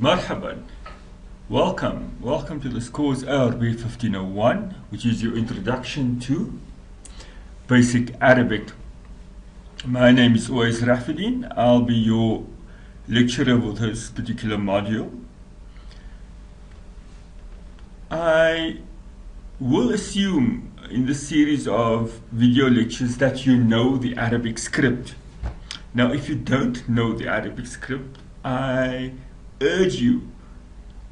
Marhaban. Welcome to this course ARB1501, which is your introduction to basic Arabic. My name is Uwais Rafidin. I'll be your lecturer with this particular module. I will assume in this series of video lectures that you know the Arabic script. Now, if you don't know the Arabic script, I urge you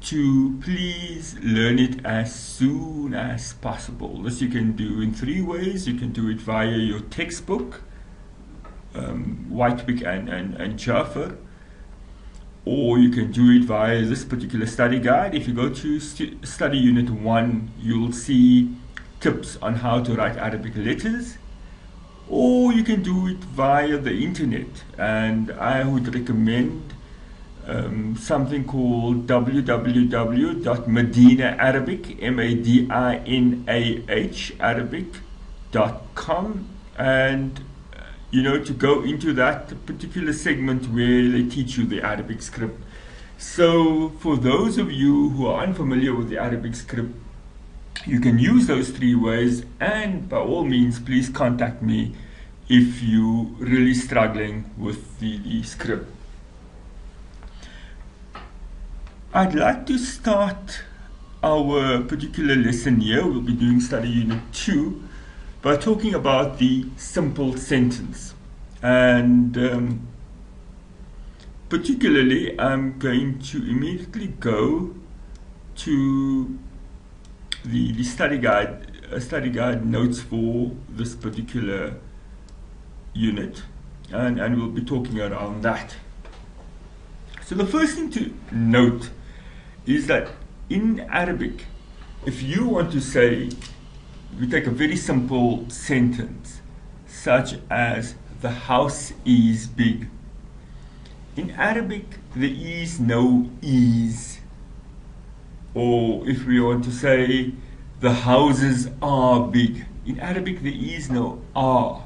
to please learn it as soon as possible. This you can do in three ways. You can do it via your textbook, Whitepick and Jaffer, or you can do it via this particular study guide. If you go to study unit 1, you'll see tips on how to write Arabic letters, or you can do it via the internet, and I would recommend something called www.madinaarabic, MADINAH, Arabic.com, and to go into that particular segment where they teach you the Arabic script. So for those of you who are unfamiliar with the Arabic script, you can use those three ways, and by all means please contact me if you're really struggling with the script. I'd like to start our particular lesson here. We'll be doing study unit 2 by talking about the simple sentence, and particularly I'm going to immediately go to the study guide notes for this particular unit, and we'll be talking around that. So the first thing to note is that in Arabic, if you want to say, we take a very simple sentence such as the house is big. In Arabic there is no is. Or if we want to say the houses are big, in Arabic there is no are.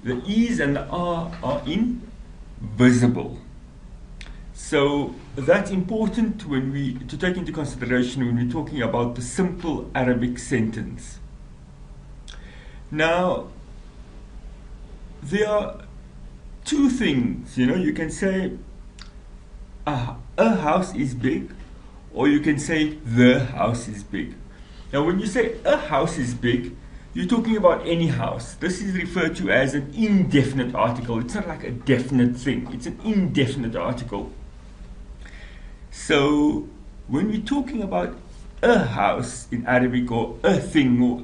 The is and the are invisible. So that's important to take into consideration when we're talking about the simple Arabic sentence. Now, there are two things, you can say a house is big, or you can say the house is big. Now, when you say a house is big, you're talking about any house. This is referred to as an indefinite article. It's not like a definite thing. It's an indefinite article. So when we're talking about a house in Arabic, or a thing, or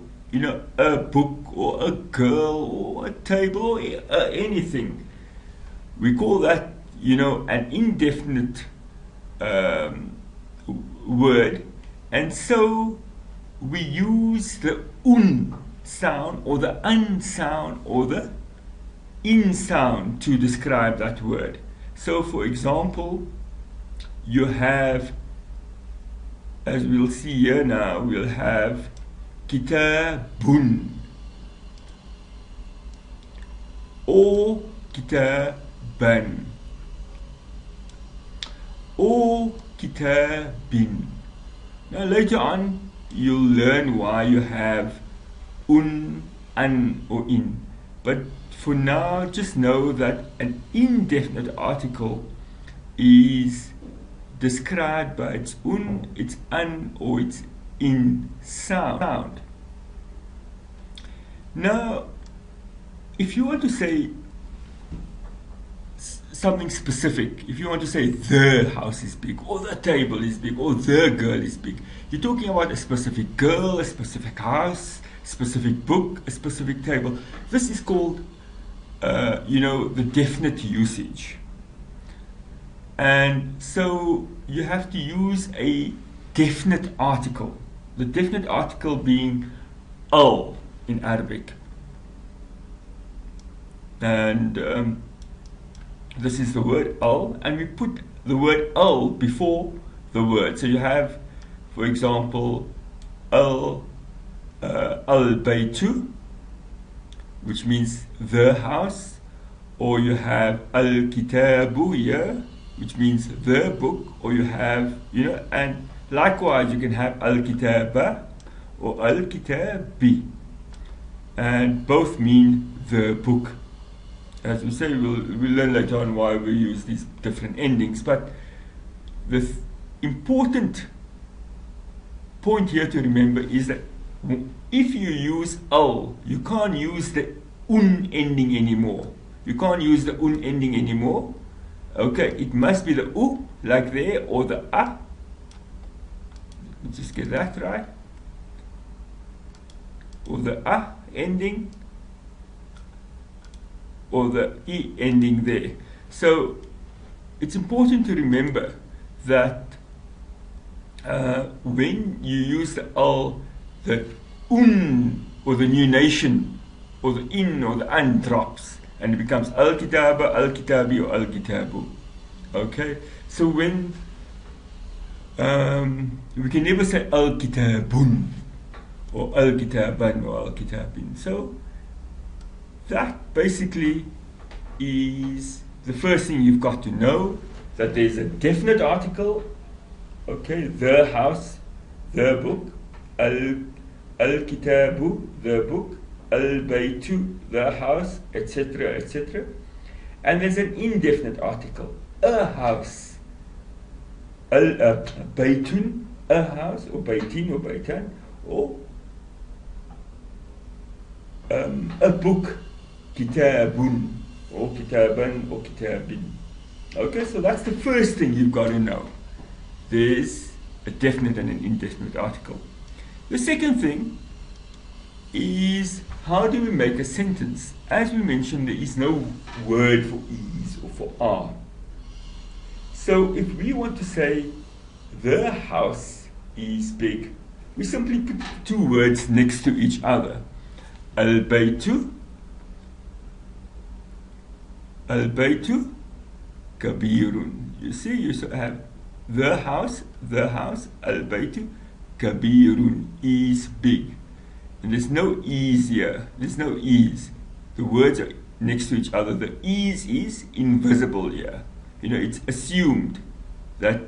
a book, or a girl, or a table, or anything, we call that an indefinite word, and so we use the sound, or the sound, or the in sound to describe that word. So for example, you have, as we'll see here now, we'll have kitabun, or kitaban, or kitabin. Now later on you'll learn why you have an, or in, but for now just know that an indefinite article is described by its an, or its in sound. Now, if you want to say something specific, if you want to say the house is big, or the table is big, or the girl is big, you're talking about a specific girl, a specific house, a specific book, a specific table. This is called the definite usage. And so you have to use a definite article, the definite article being al in Arabic, and this is the word al, and we put the word al before the word. So you have, for example, al-baytu, which means the house, or you have al-kitabu here, which means the book, or you have, and likewise you can have al-kitaba or al-kitabi, and both mean the book. As we say, we'll learn later on why we use these different endings, but the important point here to remember is that if you use al, you can't use the un ending anymore. You can't use the un ending anymore. Okay, it must be the u, like there, or the a. Let's just get that right. Or the a ending, or the e ending there. So it's important to remember that when you use the al, the un, or the newnation, or the in, or the an drops, and it becomes al-kitaba, al-kitabi, or al-kitabu. Okay? So when we can never say al-kitabun, or al-kitaban, or al-kitabin. So that basically is the first thing you've got to know, that there's a definite article, okay, the house, the book, al-kitabu, the book, al-baytu, the house, etc., etc. And there's an indefinite article, a house, baytun, a house, or baytin, or baytan, or a book, kitabun, or kitaban, or kitabin. Okay, so that's the first thing you've got to know. There's a definite and an indefinite article. The second thing is, how do we make a sentence? As we mentioned, there is no word for is or for are. So if we want to say the house is big, we simply put two words next to each other. Al-baytu, al-baytu kabirun. You see, you have the house, al-baytu kabirun, is big. And there's no ease here. There's no ease. The words are next to each other. The ease is invisible here. It's assumed that,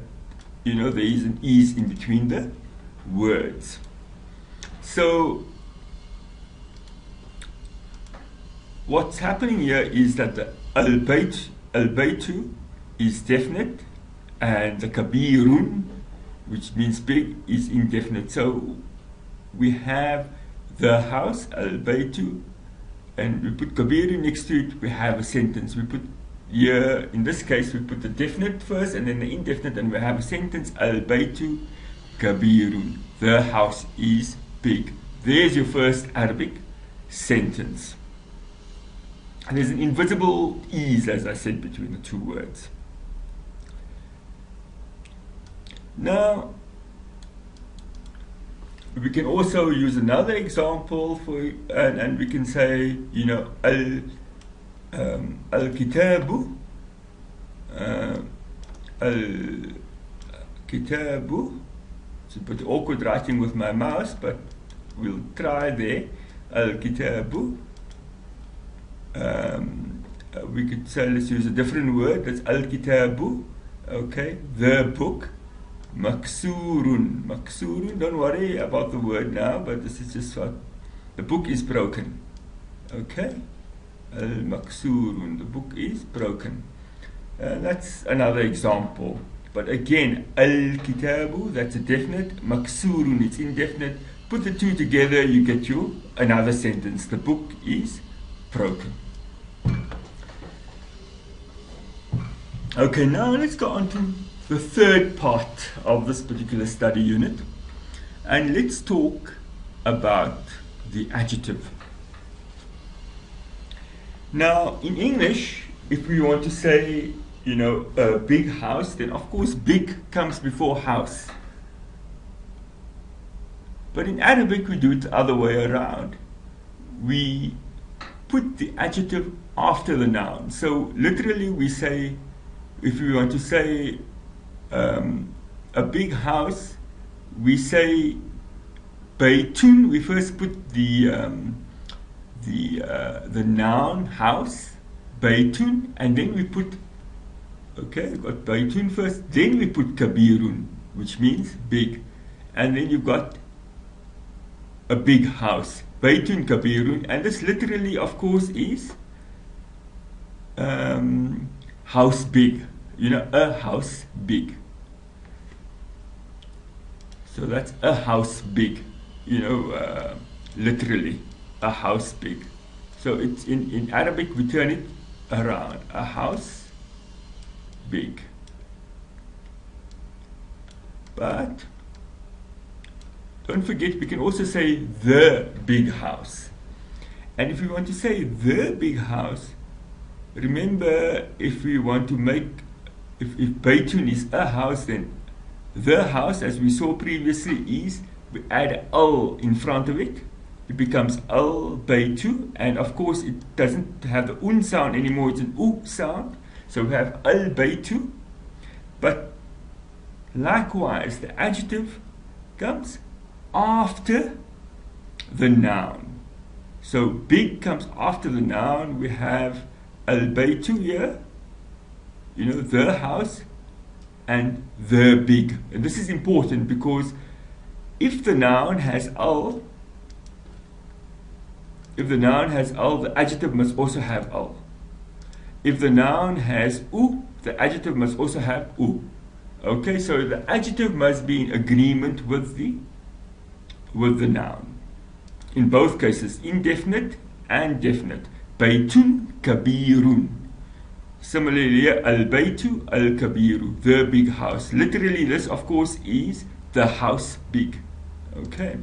there is an ease in between the words. So what's happening here is that the al-baytu is definite, and the kabirun, which means big, is indefinite. So we have the house, al-baytu, and we put kabirun next to it, we have a sentence. We put here, in this case, we put the definite first and then the indefinite, and we have a sentence, al-baytu kabirun. The house is big. There's your first Arabic sentence. And there's an invisible ease, as I said, between the two words. Now, we can also use another example for, and we can say, al-kitabu, al-kitabu. It's a bit awkward writing with my mouse, but we'll try there. Al-kitabu. We could say, let's use a different word. That's al-kitabu. Okay, the book. Maksurun. Maksurun, don't worry about the word now, but this is just what the book is broken. Okay? Al-maksurun, the book is broken. That's another example. But again, al-kitabu, that's a definite. Maksurun, it's indefinite. Put the two together, you get you another sentence. The book is broken. Okay, now let's go on to the third part of this particular study unit, and let's talk about the adjective. Now, in English, if we want to say, a big house, then of course big comes before house. But in Arabic, we do it the other way around. We put the adjective after the noun. So literally we say, if we want to say a big house, we say baytun. We first put the noun house, baytun, and then we put Okay, we've got baytun first, then we put kabirun, which means big. And then you've got a big house. Baytun kabirun, and this literally, of course, is house big. You know, a house big. So that's a house big. You know, literally, a house big. So it's in Arabic we turn it around. A house big. But don't forget, we can also say the big house. And if we want to say the big house, remember, if we want to make, if baytun is a house, then the house, as we saw previously, is, we add al in front of it. It becomes al baytu, and of course it doesn't have the un sound anymore, it's an u sound. So we have al baytu. But likewise, the adjective comes after the noun. So big comes after the noun. We have al-baytu here, you know, the house, and the big. And this is important because if the noun has al, the adjective must also have al. If the noun has u, the adjective must also have u. Okay, so the adjective must be in agreement with the noun. In both cases, indefinite and definite. Baytun kabirun. Similarly, al-baytu al-kabiru, the big house. Literally, this, of course, is the house big. Okay,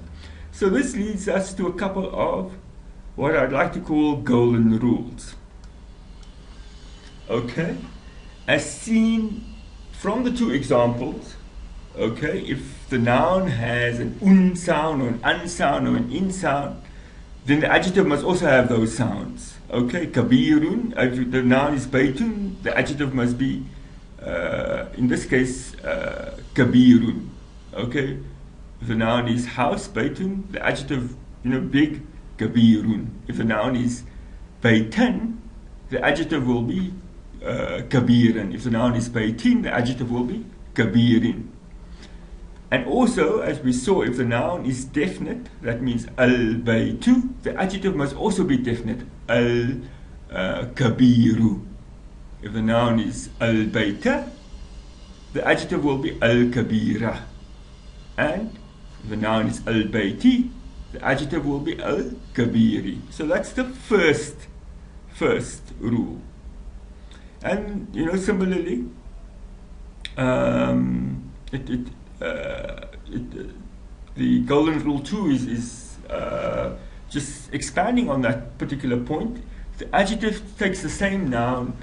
so this leads us to a couple of what I'd like to call golden rules. Okay, as seen from the two examples, okay, if the noun has an un sound or an un sound or an in sound, then the adjective must also have those sounds. Okay, kabirun, if the noun is baytun, the adjective must be, in this case, kabirun. Okay, if the noun is house, baytun, the adjective, you know, big, kabirun. If the noun is baytan, the adjective will be kabiran. If the noun is baytin, the adjective will be kabirin. And also, as we saw, if the noun is definite, that means al-baytu, the adjective must also be definite, al-kabiru. If the noun is al-bayta, the adjective will be al-kabira. And if the noun is al-bayti, the adjective will be al-kabiri. So that's the first rule. And, you know, similarly, the golden rule 2 is just expanding on that particular point. The adjective takes the same noun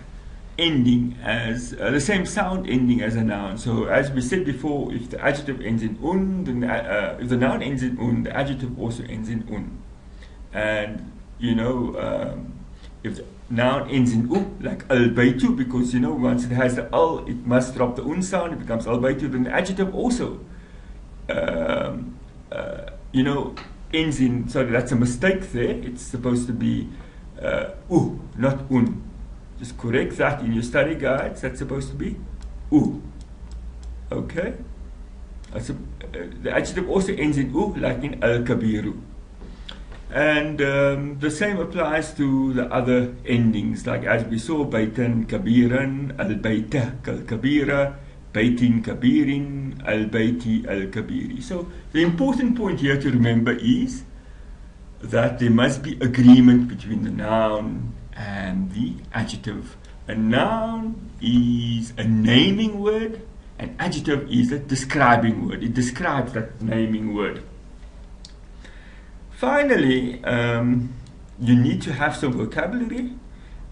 ending as the same sound ending as a noun. So as we said before, if the adjective ends in un, then if the noun ends in un, the adjective also ends in un. And you know, if the noun ends in u, like al-baytu, because you know, once it has the al, it must drop the un sound, it becomes al-baytu, then the adjective also you know, ends in, sorry, that's a mistake there, it's supposed to be u, not un. Just correct that in your study guides, that's supposed to be u. Okay, the adjective also ends in u, like in al-kabiru. And the same applies to the other endings, like as we saw, baytan kabiran, al-bayta kal-kabira, baytin kabirin, al-bayti al-kabiri. So the important point here to remember is that there must be agreement between the noun and the adjective. A noun is a naming word, an adjective is a describing word. It describes that naming word. Finally, you need to have some vocabulary,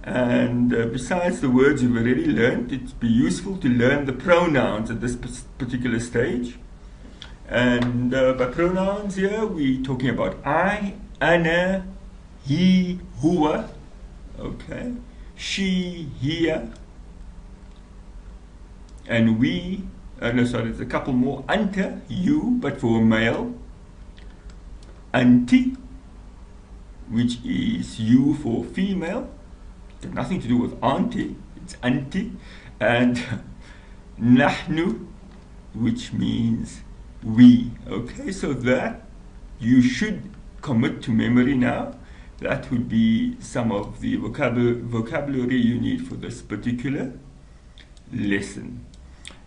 and besides the words you've already learned, it'd be useful to learn the pronouns at this particular stage. And by pronouns here, we're talking about I, ana, he, huwa, okay, she, here, and we, no, sorry, there's a couple more, anta, you, but for a male, anti, which is you for female, it's nothing to do with auntie, it's anti, and nahnu, which means we. Okay, so that you should commit to memory now. That would be some of the vocabulary you need for this particular lesson.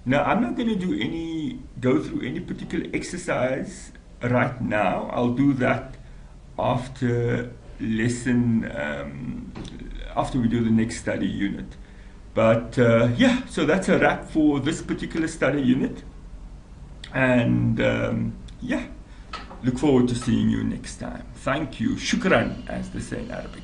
Now, I'm not going to go through any particular exercise right now. I'll do that after lesson, after we do the next study unit. But yeah, so that's a wrap for this particular study unit. And yeah, look forward to seeing you next time. Thank you. Shukran, as they say in Arabic.